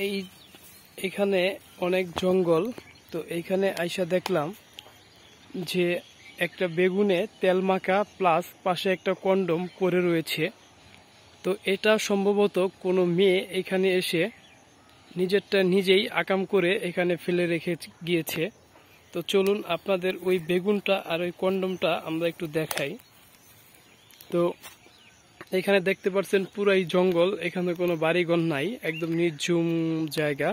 এই এখানে অনেক জঙ্গল। তো এইখানে আইসা দেখলাম যে একটা বেগুনে তেল মাখা প্লাস পাশে একটা কন্ডম পরে রয়েছে। তো এটা সম্ভবত কোনো মেয়ে এখানে এসে নিজেরটা নিজেই আকাম করে এখানে ফেলে রেখে গিয়েছে। তো চলুন আপনাদের ওই বেগুনটা আর ওই কন্ডমটা আমরা একটু দেখাই। তো এখানে দেখতে পাচ্ছেন পুরাই জঙ্গল, এখানে কোনো বাড়িঘর নাই, একদম নির্জুম জায়গা।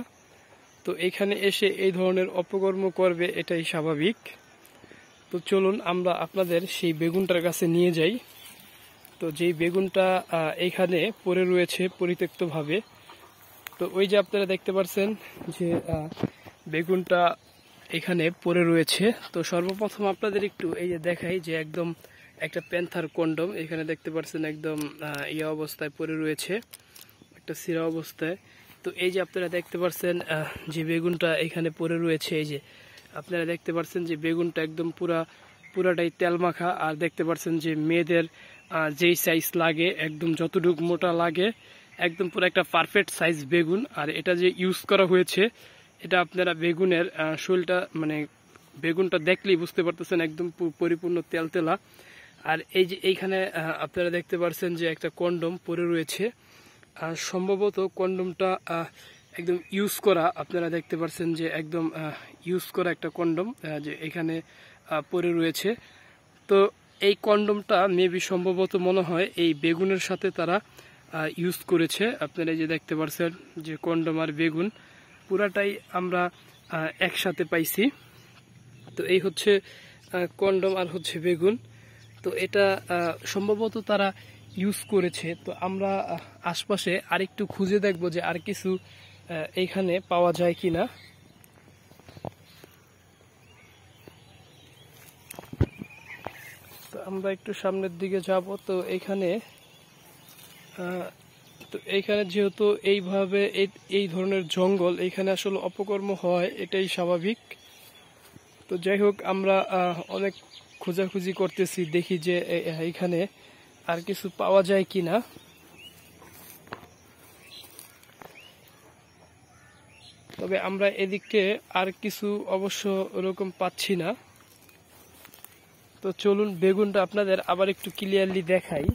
তো এখানে এসে এই ধরনের অপকর্ম করবে, এটাই স্বাভাবিক। তো চলুন আমরা আপনাদের সেই বেগুনটার কাছে নিয়ে যাই। তো যেই বেগুনটা এখানে পড়ে রয়েছে পরিত্যক্তভাবে, তো ওই যে আপনারা দেখতে পাচ্ছেন যে বেগুনটা এখানে পড়ে রয়েছে। তো সর্বপ্রথম আপনাদের একটু এই যে দেখাই যে একদম একটা প্যান্থার কন্ডম এখানে দেখতে পাচ্ছেন একদম ইয়ে অবস্থায় পড়ে রয়েছে, একটা ছিঁড়া অবস্থায়। তো এই যে আপনারা দেখতে পাচ্ছেন যে বেগুনটা এখানে পড়ে রয়েছে, এই যে আপনারা দেখতে পাচ্ছেন যে বেগুনটা একদম পুরাটাই তেল মাখা। আর দেখতে পাচ্ছেন যে মেয়েদের যেই সাইজ লাগে, একদম যতটুকু মোটা লাগে, একদম পুরো একটা পারফেক্ট সাইজ বেগুন। আর এটা যে ইউজ করা হয়েছে, এটা আপনারা বেগুনের শোলটা মানে বেগুনটা দেখলেই বুঝতে পারতেছেন একদম পরিপূর্ণ তেলতেলা। আর এই যে এইখানে আপনারা দেখতে পাচ্ছেন যে একটা কন্ডম পরে রয়েছে, আর সম্ভবত কন্ডমটা একদম ইউজ করা। আপনারা দেখতে পাচ্ছেন যে একদম ইউজ করা একটা কন্ডম যে এখানে পরে রয়েছে। তো এই কন্ডমটা মেবি সম্ভবত মনে হয় এই বেগুনের সাথে তারা ইউজ করেছে। আপনারা এই যে দেখতে পাচ্ছেন যে কন্ডম আর বেগুন পুরাটাই আমরা একসাথে পাইছি। তো এই হচ্ছে কন্ডম আর হচ্ছে বেগুন। তো এটা সম্ভবত তারা ইউজ করেছে। তো আমরা আশপাশে আরেকটু খুঁজে দেখব যে আর কিছু এইখানে পাওয়া যায় কিনা। তো আমরা একটু সামনের দিকে যাব। তো এইখানে যেহেতু এইভাবে এই ধরনের জঙ্গল, এইখানে আসলে অপকর্ম হয়, এটাই স্বাভাবিক। তো যাই হোক, আমরা অনেক খোঁজাখুঁজি করতেছি, দেখি যে এইখানে আর কিছু পাওয়া যায় কিনা। তবে আমরা এদিকে আর কিছু অবশ্য ওরকম পাচ্ছি না। তো চলুন বেগুনটা আপনাদের আবার একটু ক্লিয়ারলি দেখাই।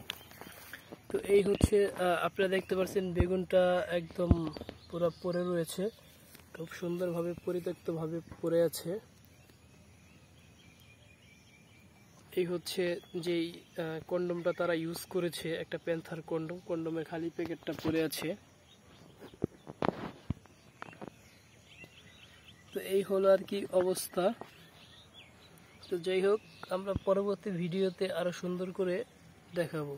তো এই হচ্ছে আপনারা দেখতে পাচ্ছেন বেগুনটা একদম পুরো পড়ে রয়েছে, খুব সুন্দরভাবে পরিত্যক্তভাবে পড়ে আছে। এই হচ্ছে যেই কন্ডমটা তারা ইউজ করেছে, একটা প্যান্থার কন্ডম, কন্ডমের খালি প্যাকেটটা পড়ে আছে। তো এই হলো আর কি অবস্থা। তো যাই হোক, আমরা পরবর্তী ভিডিওতে আরো সুন্দর করে দেখাবো।